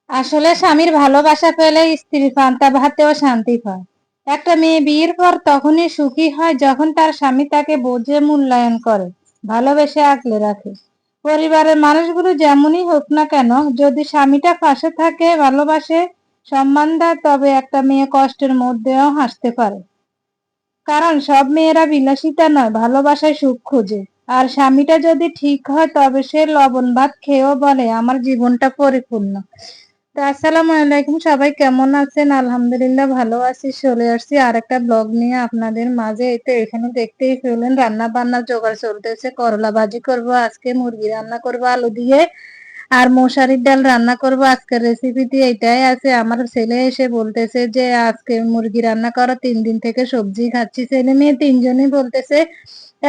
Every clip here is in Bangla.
আসলে স্বামীর ভালোবাসা পেলে স্ত্রী পান্তা ভাতেও শান্তি পায়। একটা মেয়ে বিয়ের পর তখনই সুখী হয় যখন তার স্বামী তাকে বোঝে, মূল্যায়ন করে, ভালোবেসে আগলে রাখে। পরিবারের মানুষগুলো যেমনই হোক না কেন, যদি স্বামীটা পাশে থাকে, ভালোবাসে, সম্মান দেয়, তবে একটা মেয়ে কষ্টের মধ্যেও হাসতে পারে। কারণ সব মেয়েরা বিলাসিতা নয়, ভালোবাসায় সুখ খোঁজে। আর স্বামীটা যদি ঠিক হয়, তবে সে লবণ ভাত খেয়েও বলে আমার জীবনটা পরিপূর্ণ। তো আসসালামু আলাইকুম, সবাই কেমন আছেন? আলহামদুলিল্লাহ ভালো আছি। চলে আসছি আর একটা ব্লগ নিয়ে আপনাদের মাঝে। এই তো এখানে দেখতেই পেলেন রান্না বান্নার জোগাড় চলতেছে। করলা ভাজি করব, আজকে মুরগি রান্না করব আলু দিয়ে, আর মশারির ডাল রান্না করব। আজকের রেসিপিটি এটাই আছে। আমার ছেলে এসে বলতেছে যে আজকে মুরগি রান্না করো, 3 দিন থেকে সবজি খাচ্ছি। ছেলে মেয়ে তিনজনই বলতেছে,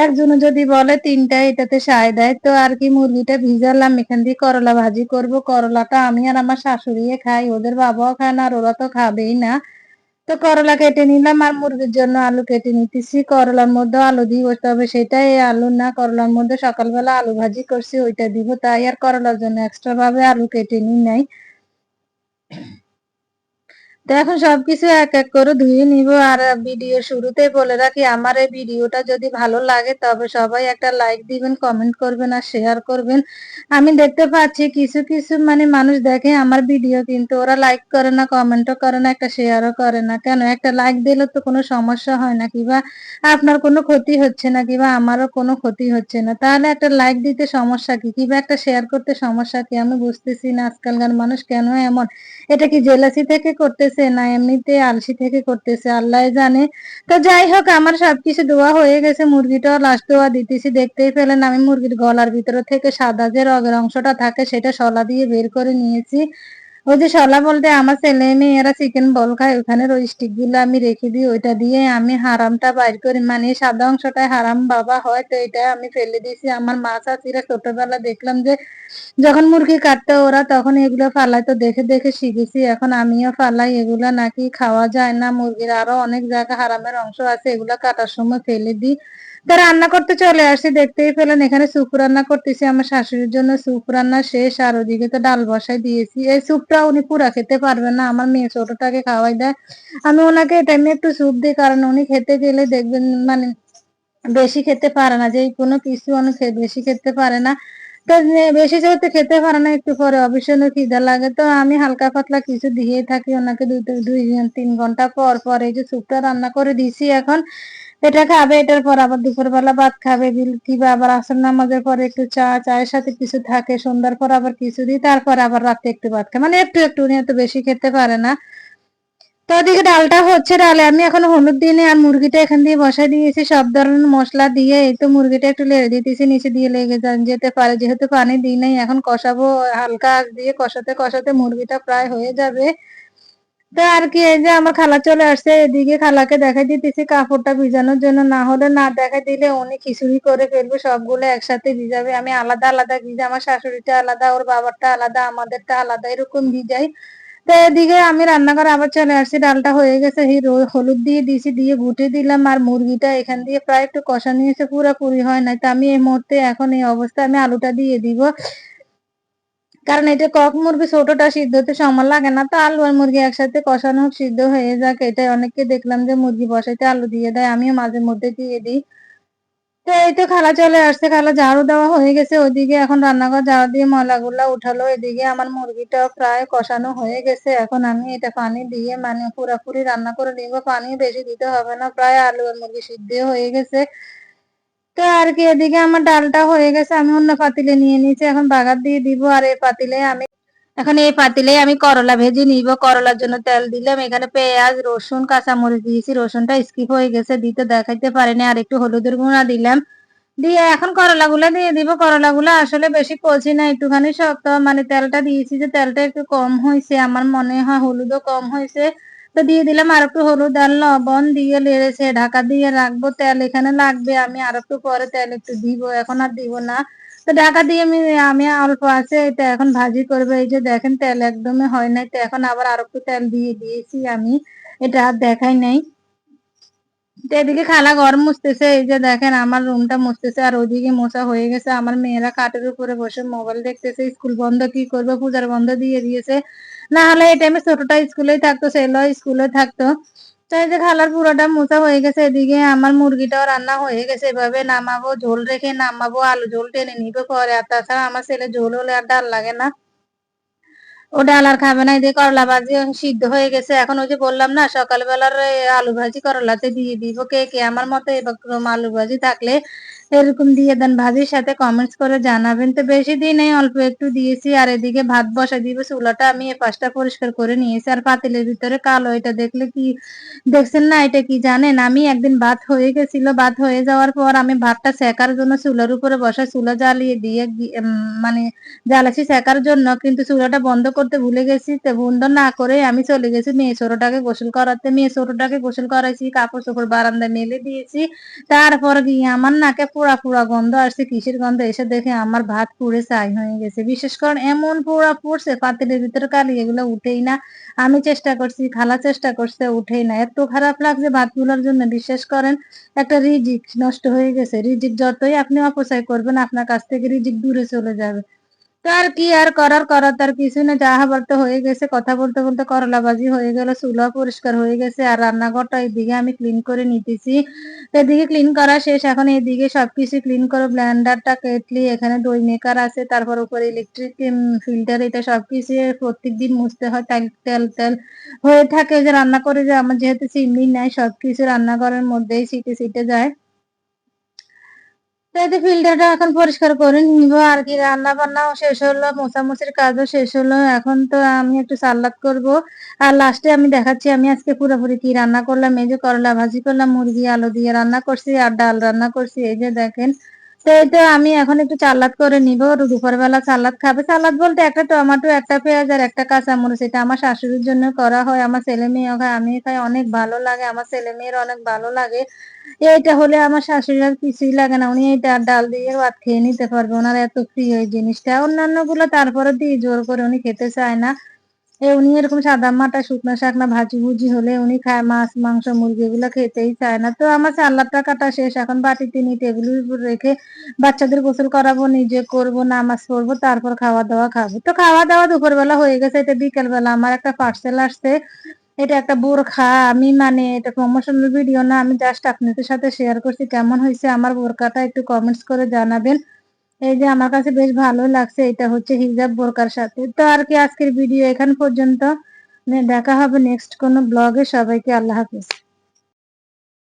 একজনে যদি বলে তিনটা এটাতে সায় দেয়। তো আর কি, মুরগিটা ভিজালাম, এখান দিয়ে করলা ভাজি করব। করলাটা আমি আর আমার শাশুড়ি খাই, ওদের বাবাও খায় না, আর ওরা তো খাবেই না। তো করলা কেটে নিলাম, আর মুরগির জন্য আলু কেটে নিতেছি। করলার মধ্যে আলু দিব, তবে সেটাই আলু না, করলার মধ্যে সকালবেলা আলু ভাজি করছি, ওইটা দিব, তাই আর করলার জন্য এক্সট্রা ভাবে আলু কেটে নিই নাই। তো এখন সবকিছু এক এক করে ধুয়ে নিব। আর ভিডিও শুরুতেই বলে রাখি, আমার এই ভিডিওটা যদি ভালো লাগে তবে সবাই একটা লাইক দিবেন, কমেন্ট করবেন আর শেয়ার করবেন। আমি দেখতে পাচ্ছি কিছু কিছু মানুষ দেখে আমার ভিডিও, কিন্তু ওরা লাইক করে না, কমেন্টও করে না, একটা শেয়ারও করে না। কেন? একটা লাইক দিলে তো কোনো সমস্যা হয় না, কিবা আপনার কোনো ক্ষতি হচ্ছে না, কিবা আমারও কোনো ক্ষতি হচ্ছে না, তাহলে একটা লাইক দিতে সমস্যা কি, কিবা একটা শেয়ার করতে সমস্যা কি? আমি বুঝতেছি না আজকালকার মানুষ কেন এমন। এটা কি জেলাসি থেকে করতেছে, না এমনিতে আলসি থেকে করতেছে, আল্লাহ জানে। তো যাই হোক, আমার সবকিছু ধোয়া হয়ে গেছে, মুরগিটাও লাস্ট ধোয়া দিতেছি। দেখতেই পেলেন আমি মুরগির গলার ভিতরে থেকে সাদা যে রগের অংশটা থাকে সেটা শলা দিয়ে বের করে নিয়েছি। ওই যে শলা বলতে আমার ছেলে মেয়েরা চিকেন বল খায়, ওখানের ওই স্টিক গুলো আমি রেখে দিই, ওইটা দিয়ে আমি হারামটা বাইর করি, সাদা অংশটাই হারাম বাবা হয়, তো এটা আমি ফেলে দিয়েছি। আমার মা চাচিরা ছোটবেলা দেখলাম যে যখন মুরগি কাটতো ওরা তখন এগুলো ফালাইতো, দেখে দেখে শিখেছি, এখন আমিও ফালাই। এগুলা নাকি খাওয়া যায় না, মুরগির আরো অনেক জায়গা হারামের অংশ আছে, এগুলা কাটার সময় ফেলে দিই। তো রান্না করতে চলে আসছি, দেখতেই পেলেন এখানে স্যুপ রান্না করতেছি। আমার শাশুড়ির জন্য স্যুপ রান্না শেষ, আর ওদিকে তো ডাল বসাই দিয়েছি। এই স্যুপটা উনি পুরা খেতে পারবেন না, আমার মেয়ে ছোটটাকে খাওয়াই দেয়। আমি ওনাকে এটা নিয়ে একটু স্যুপ দিই, কারণ উনি খেতে গেলে দেখবেন বেশি খেতে পারে না, যে কোনো কিছু অনেক বেশি খেতে পারে না। তো বেশি যেহেতু খেতে পারে না, একটু পরে অবশ্যই খিদা লাগে, তো আমি হালকা পাতলা কিছু দিয়েই থাকি ওনাকে। 2-3 ঘন্টা পর পর এই যে স্যুপটা রান্না করে দিছি, এখন এটা খাবে, এটার পর আবার দুপুরবেলা ভাত খাবে, কিবা আবার আসর নামাজের পরে একটু চায়ের সাথে কিছু থাকে, সন্ধ্যার পর আবার কিছু দিই, তারপর আবার রাতে একটু ভাত খায়, একটু একটু, উনি এত বেশি খেতে পারে না। তো ওদিকে ডালটা হচ্ছে, ডালে আমি এখন হলুদ দিইনি, আর মুরগিটা এখান দিয়ে বসাই দিয়েছি সব ধরনের মশলা দিয়ে। এই তো মুরগিটা একটু লেড়ে দিতেছি, নিচে দিয়ে লেগে যেতে পারে, যেহেতু পানি দিই নাই। এখন কষাবো, হালকা আঁচ দিয়ে কষাতে কষাতে মুরগিটা প্রায় হয়ে যাবে। তো আর কি, এই যে আমার খালা চলে আসছে, এদিকে খালাকে দেখাই দিতেছি কাপড়টা ভিজানোর জন্য, না হলে না দেখাই দিলে উনি খিচুড়ি করে ফেলবে, সবগুলো একসাথে ভিজাবে। আমি আলাদা আলাদা ভিজা, আমার শাশুড়িটা আলাদা, ওর বাবারটা আলাদা, আমাদেরটা আলাদা, এরকম ভিজাই। তো এদিকে আমি রান্নাঘরে আবার চলে আসছি, ডালটা হয়ে গেছে, হলুদ দিয়ে দিয়েছি, দিয়ে ঘুটে দিলাম। আর মুরগিটা এখান দিয়ে প্রায় একটু কষা নিয়েছে, পুরোপুরি হয় নাই। তো আমি এই মুহূর্তে এখন এই অবস্থা আমি আলুটা দিয়ে দিব, কারণ এটা কক মুরগি ছোটটা, সিদ্ধ হতে সময় লাগে না। তো আলু আর মুরগি একসাথে কষানো হোক, সিদ্ধ হয়ে যাক, এটাই। অনেককে দেখলাম যে মুরগি বসাইতে আলু দিয়ে দেয়, আমিও মাঝে মধ্যে দিয়ে দিই। তো এই তো খালা চলে আসছে, খালা ঝাড়ু দেওয়া হয়ে গেছে, ওইদিকে এখন রান্নাঘর ঝাড়ু দিয়ে ময়লাগুলা উঠালো। এদিকে আমার মুরগিটা প্রায় কষানো হয়ে গেছে, এখন আমি এটা পানি দিয়ে পুরাপুরি রান্না করে নিব, পানি বেশি দিতে হবে না, প্রায় আলু আর মুরগি সিদ্ধ হয়ে গেছে। তো আর কি, এদিকে আমার ডালটা হয়ে গেছে, আমি অন্য পাতিলে নিয়ে নিয়েছি, এখন বাগার দিয়ে দিব। আর এই পাতিলে আমি করলা ভেজে নিব। করলার জন্য তেল দিলাম, এখানে পেঁয়াজ, রসুন, কাঁচামরিচ দিয়েছি, রসুনটা স্কিপ হয়ে গেছে, দিতে দেখাইতে পারিনি। আর একটু হলুদের গুঁড়া দিলাম, দিয়ে এখন করলাগুলো দিয়ে দিব। করলাগুলো আসলে বেশি কচি না, একটুখানি শক্ত, তেলটা দিয়েছি যে তেলটা একটু কম হয়েছে, আমার মনে হয় হলুদও কম হয়েছে। তো দিয়ে দিলাম আর একটু হলুদ আর লবণ, দিয়ে লেড়েছে ঢাকা দিয়ে রাখবো। তেল এখানে লাগবে, আমি আর একটু পরে তেল একটু দিব, এখন আর দিব না। তো ঢাকা দিয়ে আমি অল্প আছে এটা এখন ভাজি করবে। এই যে দেখেন তেল একদমই হয় নাই, তো এখন আবার আর একটু তেল দিয়ে দিয়েছি আমি, এটা আর দেখাই নাই। তো এদিকে খালা ঘর মুছতেছে, এই যে দেখেন আমার রুমটা মুছতেছে, আর ওইদিকে মোছা হয়ে গেছে। আমার মেয়েরা কাঠের উপরে বসে মোবাইল দেখতেছে, স্কুল বন্ধ, কি করবে, পূজার বন্ধ দিয়ে দিয়েছে। না হলে এই টাইমে ছোটটা স্কুলেই থাকতো, ছেলেও স্কুলে থাকতো। তো এই যে খালার পুরোটা মোছা হয়ে গেছে, এদিকে আমার মুরগিটাও রান্না হয়ে গেছে। এভাবে নামাবো, ঝোল রেখে নামাবো, আলু ঝোল টেনে নিবো পরে। আর তাছাড়া আমার ছেলে ঝোল হলে আর ডাল লাগে না, ও ডাল আর খাবে না। এদিকে করলা ভাজি সিদ্ধ হয়ে গেছে। এখন ওই যে বললাম না সকালবেলার আলু ভাজি করলাতে দিয়ে দিব। কে কে আমার মতো এরকম আলু ভাজি থাকলে এরকম দিয়ে দেন ভাজির সাথে, কমেন্টস করে জানাবেন। তো বেশি দিন এই অল্প একটু দিয়েছি। আর এদিকে ভাত বসা দিব, চুলাটা আমি এই পাশটা পরিষ্কার করে নিয়েছি। আর পাতিলের ভিতরে কালো, এটা দেখলে কি দেখছেন না, এটা কি জানেন? আমি একদিন ভাত হয়ে গেছিল, ভাত হয়ে যাওয়ার পর আমি ভাতটা সেকার জন্য চুলার উপরে বসা, চুলা জ্বালিয়ে দিয়ে মানে জ্বালাছি সেকার জন্য, কিন্তু চুলাটা বন্ধ করতে ভুলে গেছি। তো বন্ধ না করে আমি চলে গেছি মেয়ে ছোটটাকে গোসল করাতে। মেয়ে ছোটটাকে গোসল করাইছি, কাপড় চোপড় বারান্দায় মেলে দিয়েছি। তারপর গিয়ে আমার নাকে পোড়া পোড়া গন্ধ আসছে। কিসের গন্ধ? এসে দেখে আমার ভাত পুড়ে ছাই হয়ে গেছে। বিশেষ করে এমন পোড়া পড়ছে, পাতিলের ভিতরে কালি, এগুলো উঠেই না। আমি চেষ্টা করছি, খালা চেষ্টা করছে, উঠেই না। এত খারাপ লাগছে ভাতগুলোর জন্য, বিশ্বাস করেন। একটা রিজিক নষ্ট হয়ে গেছে। রিজিক যতই আপনি অপচয় করবেন, আপনার কাছ থেকে রিজিক দূরে চলে যাবে। তো আর কি আর করার তার কিছু না, যা হবার তো হয়ে গেছে। কথা বলতে বলতে করলা ভাজি হয়ে গেল, চুলা পরিষ্কার হয়ে গেছে। আর রান্নাঘরটা এদিকে আমি ক্লিন করে নিতেছি। তো এদিকে ক্লিন করা শেষ, এখন এদিকে সবকিছু ক্লিন করে ব্লেন্ডারটা, কেটলি, এখানে দই মেকার আছে, তারপর উপরে ইলেকট্রিক ফিল্টার, এটা সবকিছু প্রত্যেকদিন মুছতে হয়। তেল তেল তেল হয়ে থাকে যে রান্না করে, যে আমার যেহেতু চিমনি নাই, সবকিছু রান্নাঘরের মধ্যেই ছিটে ছিটে যায়। তো এই যে ফিল্টারটা এখন পরিষ্কার করে নিব। আর কি রান্না বান্নাও শেষ হলো, মোছামুছির কাজও শেষ হলো। এখন তো আমি একটু সালাদ করব। আর লাস্টে আমি দেখাচ্ছি আমি আজকে পুরোপুরি কি রান্না করলাম। এই যে করলা ভাজি করলাম, মুরগি আলু দিয়ে রান্না করছি, আর ডাল রান্না করছি, এই যে দেখেন। তো এই তো আমি এখন একটু সালাদ করে নিব। দুপুরবেলা সালাদ খাবে। সালাদ বলতে একটা টমেটো, একটা পেঁয়াজ আর একটা কাঁচামরিচ। এটা আমার শাশুড়ির জন্য করা হয়, আমার ছেলে মেয়েও খায়, আমি খাই, অনেক ভালো লাগে, আমার ছেলে মেয়ের অনেক ভালো লাগে। এইটা হলে আমার শাশুড়ি আর কিছুই লাগে না, উনি এইটা ডাল দিয়ে ভাত খেয়ে নিতে পারবে, ওনার এত প্রিয় এই জিনিসটা। অন্যান্য গুলো তারপরে দিয়ে জোর করে উনি খেতে চায় না। উনি এরকম সাদা মাটা শুকনো শাক না ভাজি ভুজি হলে উনি খায়, মাছ মাংস মুরগি এগুলো খেতেই চায় না। তো আমার সালাদটা কাটা শেষ, এখন বাটিতে নিয়ে টেবিলের উপর রেখে বাচ্চাদের গোসল করাবো, নিজে করব, নামাজ পড়বো, তারপর খাওয়া দাওয়া খাবো। তো খাওয়া দাওয়া দুপুরবেলা হয়ে গেছে। এটা বিকেল বেলা আমার একটা পার্সেল আসছে। এটা একটা বোরখা। আমি এটা প্রমোশনাল ভিডিও না, আমি জাস্ট আপনাদের সাথে শেয়ার করছি। কেমন হয়েছে আমার বোরকাটা একটু কমেন্টস করে জানাবেন। এই যে আমার কাছে বেশ ভালো লাগছে। এটা হচ্ছে হিজাব বোরকার সাথে। তো আর কি আজকের ভিডিও এখান পর্যন্ত। দেখা হবে নেক্সট কোনো ব্লগে। সবাইকে আল্লাহ হাফেজ।